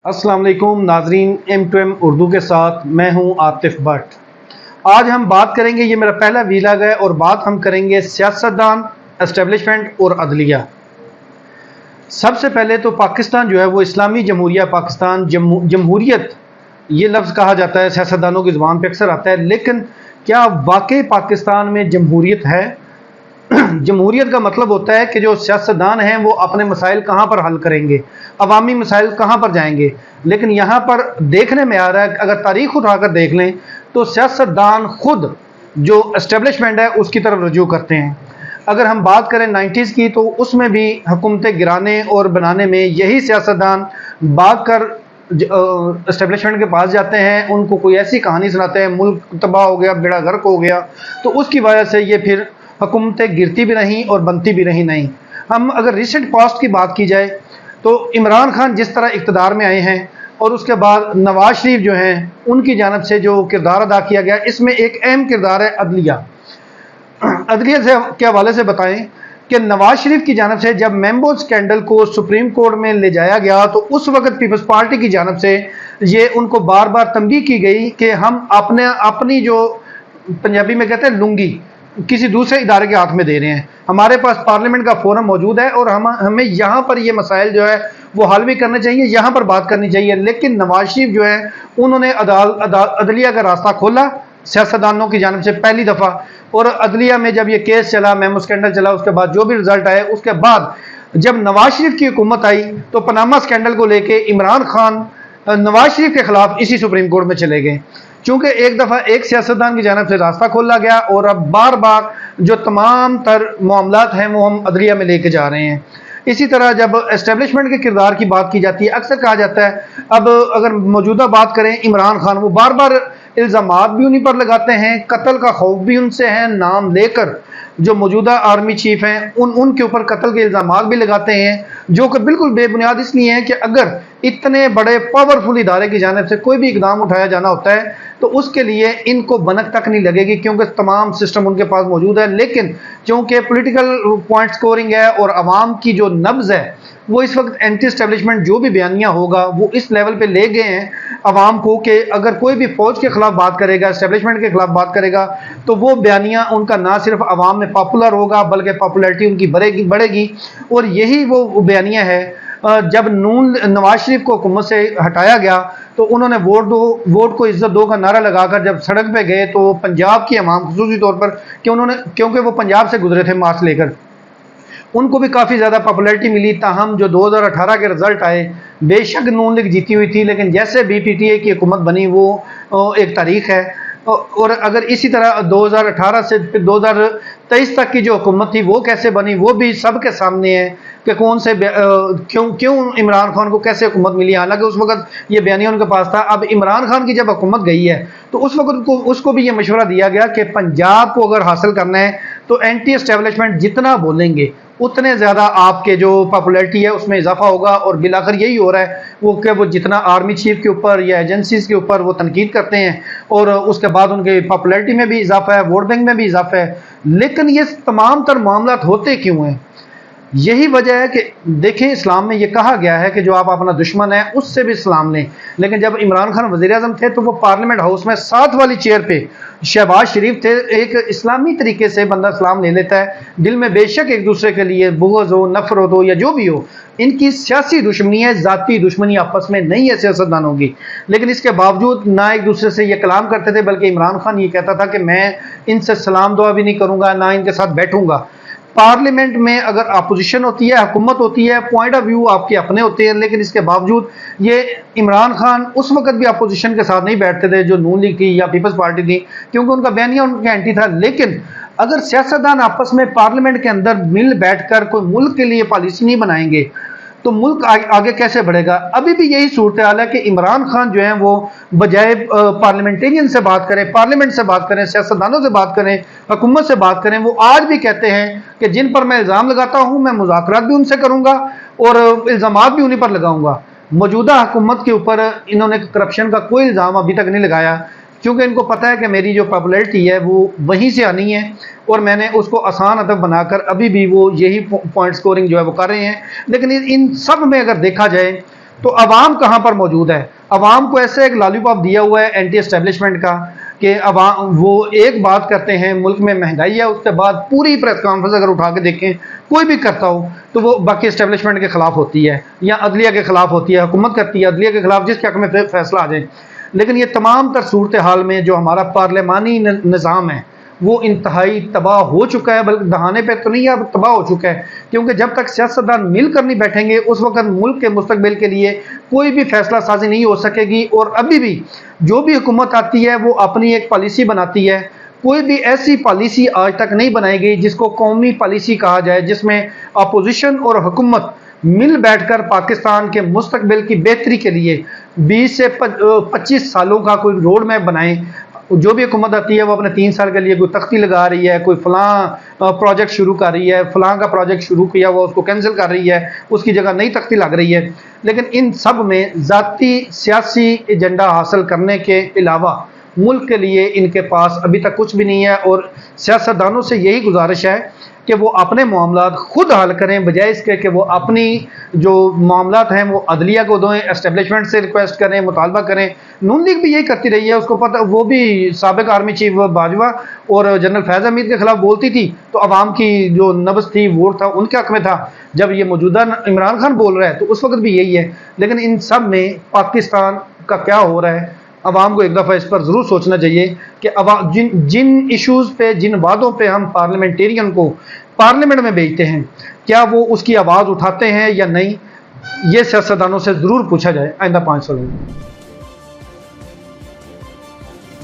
अस्सलाम वालेकुम नाजरीन, M2M उर्दू के साथ मैं हूं आतिफ भट्ट। आज हम बात करेंगे, ये मेरा पहला वीलॉग है और बात हम करेंगे सियासतदान, एस्टेब्लिशमेंट और अदलिया। सबसे पहले तो पाकिस्तान जो है वो इस्लामी जमहूरिया पाकिस्तान, जमहूरियत ये लफ्ज़ कहा जाता है, सियासतदानों की ज़ुबान पे अक्सर आता है, लेकिन क्या वाकई पाकिस्तान में जमहूरियत है? जमहूरियत का मतलब होता है कि जो सियासतदान हैं वो अपने मसाइल कहाँ पर हल करेंगे, अवामी मसाइल कहाँ पर जाएंगे। लेकिन यहाँ पर देखने में आ रहा है, अगर तारीख उठाकर देख लें तो सियासतदान खुद जो एस्टेब्लिशमेंट है उसकी तरफ रजू करते हैं। अगर हम बात करें 90s की तो उसमें भी हुकूमतें गिराने और बनाने में यही सियासतदान भाग कर एस्टेब्लिशमेंट के पास जाते हैं, उनको कोई ऐसी कहानी सुनाते हैं, मुल्क तबाह हो गया, बेड़ा गर्क हो गया, तो उसकी वजह से ये फिर हुकूमतें गिरती भी रहीं और बनती भी रहीं नहीं। हम अगर रिसेंट पास्ट की बात की जाए तो इमरान खान जिस तरह इक़्तिदार में आए हैं और उसके बाद नवाज शरीफ जो हैं उनकी जानब से जो किरदार अदा किया गया, इसमें एक अहम किरदार है अदलिया। अदलिया से के हवाले से बताएं कि नवाज शरीफ की जानब से जब मैम्बो स्कैंडल को सुप्रीम कोर्ट में ले जाया गया तो उस वक्त पीपल्स पार्टी की जानब से ये उनको बार बार तंबीह की गई कि हम अपनी जो पंजाबी में कहते हैं लुंगी किसी दूसरे इदारे के हाथ में दे रहे हैं। हमारे पास पार्लियामेंट का फोरम मौजूद है और हमें यहाँ पर ये मसाइल जो है वो हल भी करने चाहिए, यहाँ पर बात करनी चाहिए। लेकिन नवाज शरीफ जो है उन्होंने अदलिया का रास्ता खोला सियासतदानों की जानब से पहली दफ़ा, और अदलिया में जब ये केस चला, मेमो स्कैंडल चला, उसके बाद जो भी रिजल्ट आए, उसके बाद जब नवाज शरीफ की हुकूमत आई तो पनामा स्कैंडल को लेके इमरान खान नवाज शरीफ के खिलाफ इसी सुप्रीम कोर्ट में चले गए। चूंकि एक दफ़ा एक सियासतदान की जानब से रास्ता खोला गया और अब बार बार जो तमाम तर मामलात हैं वो हम अदलिया में लेके जा रहे हैं। इसी तरह जब एस्टेब्लिशमेंट के किरदार की बात की जाती है, अक्सर कहा जाता है, अब अगर मौजूदा बात करें इमरान खान, वो बार बार इल्ज़ामात भी उन्हीं पर लगाते हैं, कत्ल का खौफ भी उनसे है, नाम लेकर जो मौजूदा आर्मी चीफ हैं उनके ऊपर कत्ल के इल्ज़ामात भी लगाते हैं, जो कि बिल्कुल बेबुनियाद इसलिए हैं कि अगर इतने बड़े पावरफुल इदारे की जानिब से कोई भी इकदाम उठाया जाना होता है तो उसके लिए इनको बनक तक नहीं लगेगी, क्योंकि तमाम सिस्टम उनके पास मौजूद है। लेकिन क्योंकि पॉलिटिकल पॉइंट स्कोरिंग है और आवाम की जो नब्ज़ है वो इस वक्त एंटी एस्टेब्लिशमेंट जो भी बयानियाँ होगा वो इस लेवल पे ले गए हैं आवाम को कि अगर कोई भी फौज के खिलाफ बात करेगा, एस्टेब्लिशमेंट के खिलाफ बात करेगा, तो वो बयानियाँ उनका ना सिर्फ आवाम में पॉपुलर होगा बल्कि पॉपुलैरिटी उनकी बढ़ेगी। और यही वो बयानियाँ है। जब नवाज शरीफ को हुकूमत से हटाया गया तो उन्होंने वोट दो, वोट को इज्जत दो का नारा लगाकर जब सड़क पे गए तो पंजाब की आवाम खुसूसी तौर पर, क्योंकि वो पंजाब से गुजरे थे मार्च लेकर, उनको भी काफ़ी ज़्यादा पॉपुलैरिटी मिली। ताहम जो 2018 के रिजल्ट आए, बेशक नून लीग जीती हुई थी, लेकिन जैसे BPTA की हुकूमत बनी वो एक तारीख है। और अगर इसी तरह 2018 से फिर 2023 तक की जो हुकूमत थी वो कैसे बनी वो भी सबके सामने है कि कौन से क्यों इमरान खान को कैसे हुकूमत मिली। हालांकि उस वक्त ये बयानिया उनके पास था। अब इमरान खान की जब हुकूमत गई है तो उस वक्त उसको भी ये मशवरा दिया गया कि पंजाब को अगर हासिल करना है तो एंटी एस्टेब्लिशमेंट जितना बोलेंगे उतने ज़्यादा आपके जो पॉपुलैरिटी है उसमें इजाफा होगा। और बिलाखिर यही हो रहा है वो जितना आर्मी चीफ के ऊपर या एजेंसीज के ऊपर वो तनकीद करते हैं और उसके बाद उनके पॉपुलैरिटी में भी इजाफा है, वोट बैंक में भी इजाफा है। लेकिन ये तमाम तर मामला होते क्यों हैं? यही वजह है कि देखें, इस्लाम में ये कहा गया है कि जो आप अपना दुश्मन है उससे भी सलाम लें। लेकिन जब इमरान खान वज़ीर आज़म थे तो वो पार्लियामेंट हाउस में साथ वाली चेयर पे शहबाज शरीफ थे। एक इस्लामी तरीके से बंदा सलाम ले लेता है, दिल में बेशक एक दूसरे के लिए बुग़्ज़ हो, नफरत हो या जो भी हो, इनकी सियासी दुश्मनी है, ज़ाती दुश्मनी आपस में नहीं है सियासतदानों की। लेकिन इसके बावजूद ना एक दूसरे से ये कलाम करते थे, बल्कि इमरान खान ये कहता था कि मैं इनसे सलाम दुआ भी नहीं करूँगा, ना इनके साथ बैठूँगा। पार्लियामेंट में अगर अपोजिशन होती है, हुकूमत होती है, पॉइंट ऑफ व्यू आपके अपने होते हैं, लेकिन इसके बावजूद ये इमरान खान उस वक्त भी अपोजिशन के साथ नहीं बैठते थे जो नून लीग थी या पीपल्स पार्टी थी, क्योंकि उनका बयानिया उनके एंटी था। लेकिन अगर सियासतदान आपस में पार्लियामेंट के अंदर मिल बैठकर कोई मुल्क के लिए पॉलिसी नहीं बनाएंगे तो मुल्क आगे कैसे बढ़ेगा? अभी भी यही सूरत हाल है कि इमरान खान जो है वो बजाय पार्लियामेंटेरियन से बात करें, पार्लियामेंट से बात करें, सियासतदानों से बात करें, हुकूमत से बात करें, वो आज भी कहते हैं कि जिन पर मैं इल्ज़ाम लगाता हूँ मैं मुज़ाकरात भी उनसे करूँगा और इल्ज़ामात भी उन्हीं पर लगाऊंगा। मौजूदा हुकूमत के ऊपर इन्होंने करप्शन का कोई इल्ज़ाम अभी तक नहीं लगाया, क्योंकि इनको पता है कि मेरी जो पॉपुलैरिटी है वो वहीं से आनी है और मैंने उसको आसान अदब बनाकर अभी भी वो यही पॉइंट स्कोरिंग जो है वो कर रहे हैं। लेकिन इन सब में अगर देखा जाए तो अवाम कहाँ पर मौजूद है? अवाम को ऐसे एक लॉलीपॉप दिया हुआ है एंटी एस्टेब्लिशमेंट का कि अवाम वो एक बात करते हैं, मुल्क में महंगाई है, उसके बाद पूरी प्रेस कॉन्फ्रेंस अगर उठा के देखें कोई भी करता हो तो वो बाकी एस्टेब्लिशमेंट के खिलाफ होती है या अदलिया के खिलाफ होती है, हुकूमत करती है अदलिया के खिलाफ जिसके हक में फैसला आ जाए। लेकिन ये तमाम तर सूरत हाल में जो हमारा पार्लियामानी निज़ाम है वो इंतहाई तबाह हो चुका है, बल्कि दहाने पे तो नहीं, अब तबाह हो चुका है। क्योंकि जब तक सियासतदान मिलकर नहीं बैठेंगे उस वक्त मुल्क के मुस्तकबिल के लिए कोई भी फैसला साजी नहीं हो सकेगी। और अभी भी जो भी हुकूमत आती है वो अपनी एक पॉलिसी बनाती है, कोई भी ऐसी पॉलिसी आज तक नहीं बनाई गई जिसको कौमी पॉलिसी कहा जाए, जिसमें अपोजिशन और हुकूमत मिल बैठकर पाकिस्तान के मुस्तकबिल की बेहतरी के लिए 20 से 25 सालों का कोई रोड मैप बनाएं। जो भी हुकूमत आती है वो अपने 3 साल के लिए कोई तख्ती लगा रही है, कोई फलां प्रोजेक्ट शुरू कर रही है, फलां का प्रोजेक्ट शुरू किया हुआ उसको कैंसिल कर रही है, उसकी जगह नई तख्ती लग रही है। लेकिन इन सब में ज़ाती सियासी एजेंडा हासिल करने के अलावा मुल्क के लिए इनके पास अभी तक कुछ भी नहीं है। और सियासतदानों से यही गुजारिश है कि वो अपने मामलात खुद हल करें, बजाय इसके कि वो अपनी जो मामलात हैं वो अदलिया को दें, एस्टेब्लिशमेंट से रिक्वेस्ट करें, मुतालबा करें। नून लीग भी यही करती रही है, उसको पता, वो भी साबिक आर्मी चीफ बाजवा और जनरल फैज़ हमीद के खिलाफ बोलती थी तो अवाम की जो नब्ज़ थी, वोट था, उनके हक में था। जब ये मौजूदा इमरान खान बोल रहा है तो उस वक्त भी यही है। लेकिन इन सब में पाकिस्तान का क्या हो रहा है, अवाम को एक दफ़ा इस पर ज़रूर सोचना चाहिए कि जिन इश्यूज़ पे, जिन वादों पे हम पार्लियामेंटेरियन को पार्लियामेंट में भेजते हैं, क्या वो उसकी आवाज़ उठाते हैं या नहीं, ये सियासतदानों से ज़रूर पूछा जाए आइंदा 5 साल में।